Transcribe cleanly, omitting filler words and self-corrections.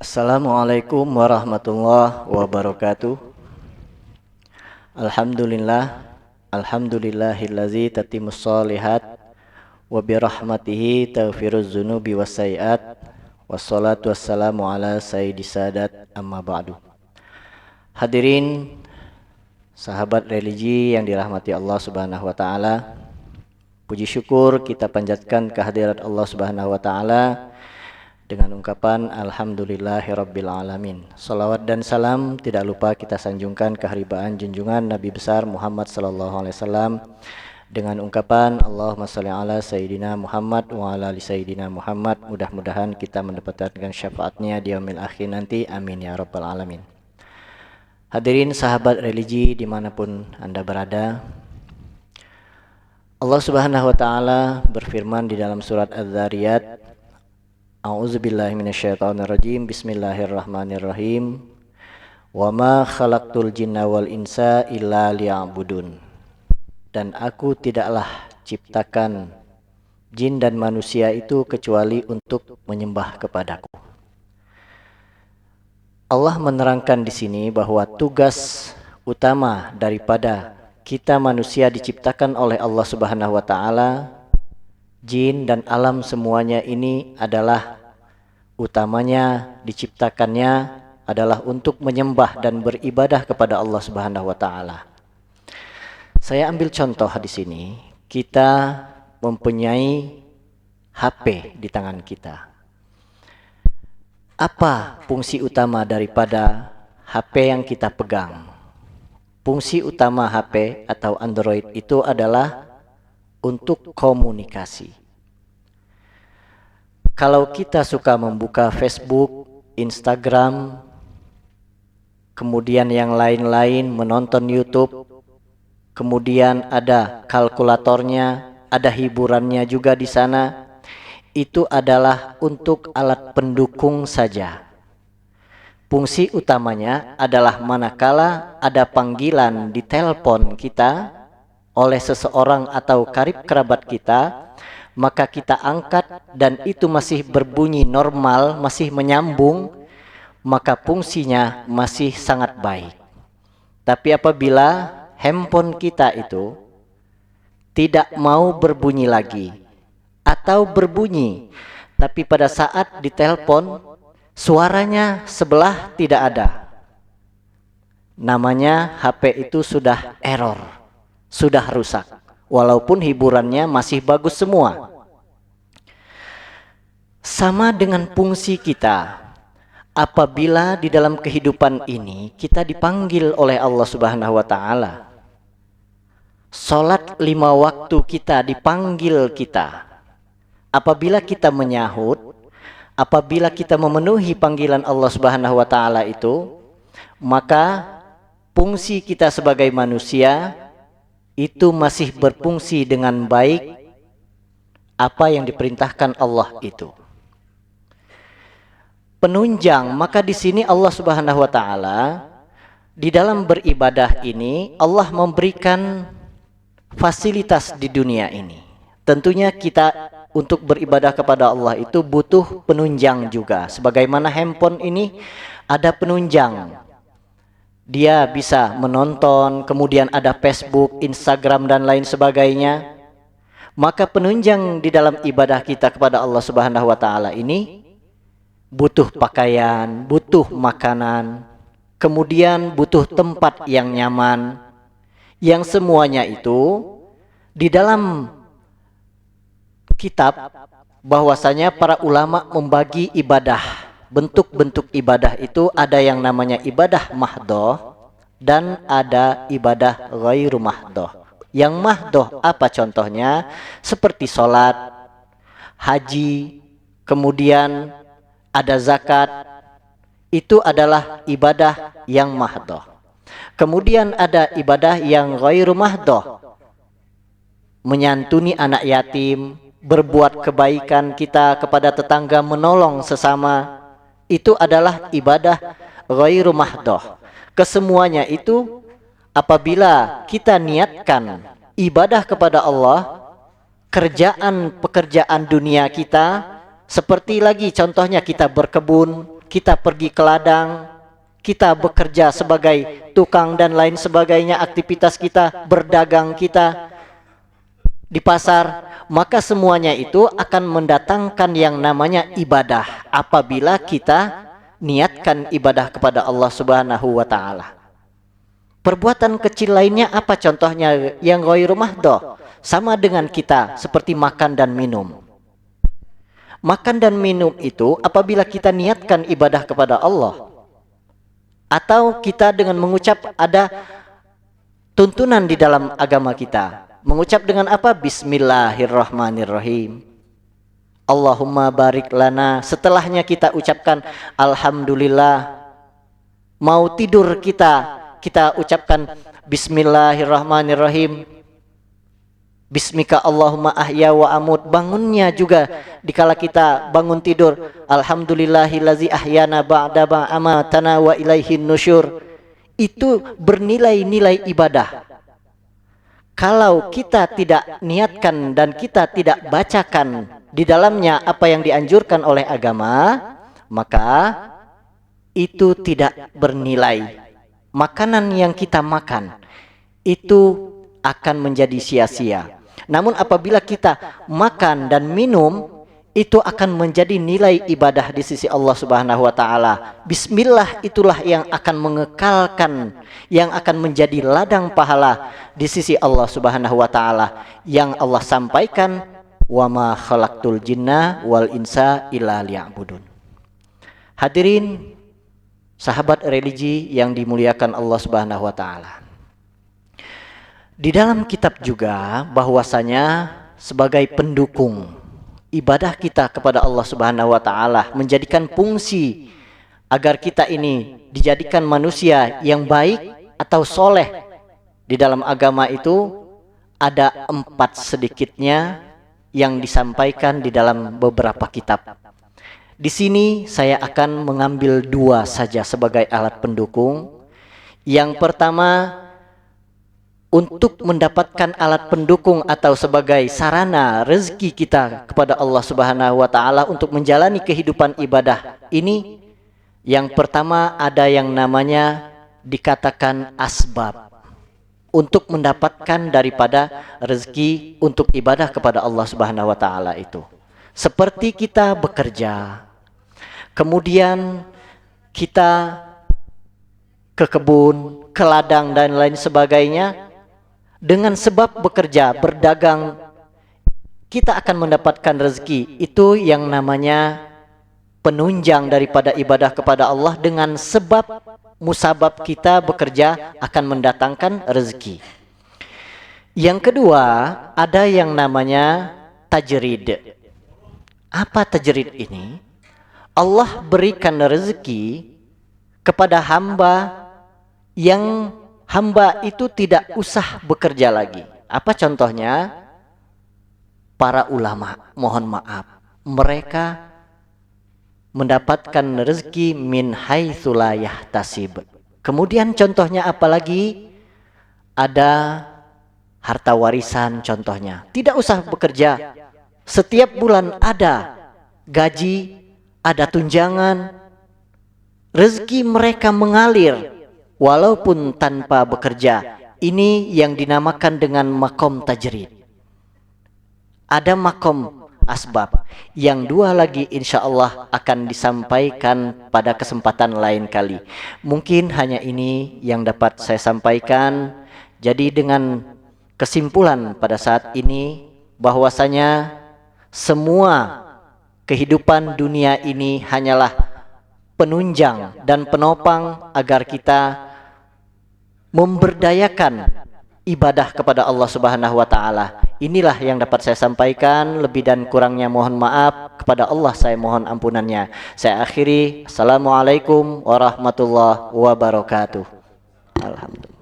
Assalamualaikum warahmatullahi wabarakatuh. Alhamdulillah, alhamdulillahillazi tatimmus shalihat wa birahmatihi taghfiruz dzunubi wassayiat. Wassalatu wassalamu ala sayyidis sadat amma ba'du. Hadirin sahabat religi yang dirahmati Allah Subhanahu wa taala. Puji syukur kita panjatkan kehadirat Allah Subhanahu wa taala dengan ungkapan alhamdulillahirabbil alamin. Salawat dan salam tidak lupa kita sanjungkan keharibaan junjungan Nabi besar Muhammad sallallahu alaihi wasallam dengan ungkapan Allahumma shalli ala sayyidina Muhammad wa ala ali sayyidina Muhammad. Mudah-mudahan kita mendapatkan syafaatnya di yaumil akhir nanti. Amin ya rabbal alamin. Hadirin sahabat religi dimanapun Anda berada, Allah Subhanahu wa taala berfirman di dalam surat Az-Zariyat, A'udzubillahi minasyaitonirrajim. Bismillahirrahmanirrahim. Wa ma khalaqtul jinna wal insa illa liya'budun. Dan aku tidaklah ciptakan jin dan manusia itu kecuali untuk menyembah kepadaku. Allah menerangkan di sini bahwa tugas utama daripada kita manusia diciptakan oleh Allah Subhanahu wa taala, jin dan alam semuanya ini adalah utamanya diciptakannya adalah untuk menyembah dan beribadah kepada Allah Subhanahu wa taala. Saya ambil contoh di sini, kita mempunyai HP di tangan kita. Apa fungsi utama daripada HP yang kita pegang? Fungsi utama HP atau Android itu adalah untuk komunikasi. Kalau kita suka membuka Facebook, Instagram, kemudian yang lain-lain, menonton YouTube, kemudian ada kalkulatornya, ada hiburannya juga di sana, itu adalah untuk alat pendukung saja. Fungsi utamanya adalah manakala ada panggilan di telepon kita oleh seseorang atau karib kerabat kita, maka kita angkat dan itu masih berbunyi normal, masih menyambung, maka fungsinya masih sangat baik. Tapi apabila handphone kita itu tidak mau berbunyi lagi atau berbunyi, tapi pada saat ditelepon suaranya sebelah tidak ada, namanya HP itu sudah error, sudah rusak, walaupun hiburannya masih bagus semua. Sama dengan fungsi kita, apabila di dalam kehidupan ini kita dipanggil oleh Allah Subhanahu wa taala, salat 5 waktu kita dipanggil kita. Apabila kita menyahut, apabila kita memenuhi panggilan Allah Subhanahu wa taala itu, maka fungsi kita sebagai manusia itu masih berfungsi dengan baik apa yang diperintahkan Allah itu. Penunjang, maka di sini Allah Subhanahu wa taala di dalam beribadah ini Allah memberikan fasilitas di dunia ini. Tentunya kita untuk beribadah kepada Allah itu butuh penunjang juga. Sebagaimana handphone ini ada penunjang. Dia bisa menonton, kemudian ada Facebook, Instagram dan lain sebagainya. Maka penunjang di dalam ibadah kita kepada Allah Subhanahu wa taala ini butuh pakaian, butuh makanan, kemudian butuh tempat yang nyaman. Yang semuanya itu di dalam kitab bahwasanya para ulama membagi ibadah, bentuk-bentuk ibadah itu ada yang namanya ibadah mahdoh dan ada ibadah ghairu mahdoh. Yang mahdoh apa contohnya? Seperti sholat, haji, kemudian ada zakat, itu adalah ibadah yang mahdoh. Kemudian ada ibadah yang ghairu mahdoh, menyantuni anak yatim, berbuat kebaikan kita kepada tetangga, menolong sesama, itu adalah ibadah ghairu mahdoh. Kesemuanya itu apabila kita niatkan ibadah kepada Allah, pekerjaan dunia kita seperti lagi contohnya kita berkebun, kita pergi ke ladang, kita bekerja sebagai tukang dan lain sebagainya, aktivitas kita, berdagang kita di pasar, maka semuanya itu akan mendatangkan yang namanya ibadah apabila kita niatkan ibadah kepada Allah Subhanahu wa taala. Perbuatan kecil lainnya apa contohnya yang ghairu mahdhah? Sama dengan kita seperti makan dan minum. Makan dan minum itu apabila kita niatkan ibadah kepada Allah, atau kita dengan mengucap, ada tuntunan di dalam agama kita. Mengucap dengan apa? Bismillahirrahmanirrahim. Allahumma barik lana. Setelahnya kita ucapkan Alhamdulillah. Mau tidur kita ucapkan Bismillahirrahmanirrahim. Bismika Allahumma ahya wa amut. Bangunnya juga dikala kita bangun tidur, alhamdulillahillazi ahyana ba'da ma amatana wa ilaihin nusyur. Itu bernilai-nilai ibadah. Kalau kita tidak niatkan dan kita tidak bacakan di dalamnya apa yang dianjurkan oleh agama, maka itu tidak bernilai. Makanan yang kita makan itu akan menjadi sia-sia. Namun apabila kita makan dan minum, itu akan menjadi nilai ibadah di sisi Allah Subhanahu wa taala. Bismillah itulah yang akan mengekalkan, yang akan menjadi ladang pahala di sisi Allah Subhanahu wa taala, yang Allah sampaikan, wa ma khalaqtul jinna wal insa illa liya'budun. Hadirin sahabat religi yang dimuliakan Allah Subhanahu wa taala. Di dalam kitab juga bahwasanya sebagai pendukung ibadah kita kepada Allah Subhanahu wa taala, menjadikan fungsi agar kita ini dijadikan manusia yang baik atau soleh di dalam agama itu, ada 4 sedikitnya yang disampaikan di dalam beberapa kitab. Di sini saya akan mengambil 2 saja sebagai alat pendukung. Yang pertama, untuk mendapatkan alat pendukung atau sebagai sarana rezeki kita kepada Allah Subhanahu wa taala untuk menjalani kehidupan ibadah ini, yang pertama ada yang namanya dikatakan asbab untuk mendapatkan daripada rezeki untuk ibadah kepada Allah Subhanahu wa taala itu. Seperti kita bekerja, kemudian kita ke kebun, ke ladang dan lain sebagainya. Dengan sebab bekerja, berdagang, kita akan mendapatkan rezeki. Itu yang namanya penunjang daripada ibadah kepada Allah. Dengan sebab musabab kita bekerja akan mendatangkan rezeki. Yang kedua, ada yang namanya tajrid. Apa tajrid ini? Allah berikan rezeki kepada hamba yang hamba itu tidak usah bekerja lagi. Apa contohnya? Para ulama, mohon maaf, mereka mendapatkan rezeki min haitsu la yahtasib. Kemudian contohnya apa lagi? Ada harta warisan contohnya. Tidak usah bekerja. Setiap bulan ada gaji, ada tunjangan. Rezeki mereka mengalir walaupun tanpa bekerja. Ini yang dinamakan dengan makom tajrid. Ada makom asbab. Yang 2 lagi insya Allah akan disampaikan pada kesempatan lain kali. Mungkin hanya ini yang dapat saya sampaikan. Jadi dengan kesimpulan pada saat ini, bahwasanya semua kehidupan dunia ini hanyalah penunjang dan penopang agar kita memberdayakan ibadah kepada Allah Subhanahu wa taala. Inilah yang dapat saya sampaikan. Lebih dan kurangnya mohon maaf. Kepada Allah saya mohon ampunannya. Saya akhiri. Assalamualaikum warahmatullahi wabarakatuh. Alhamdulillah.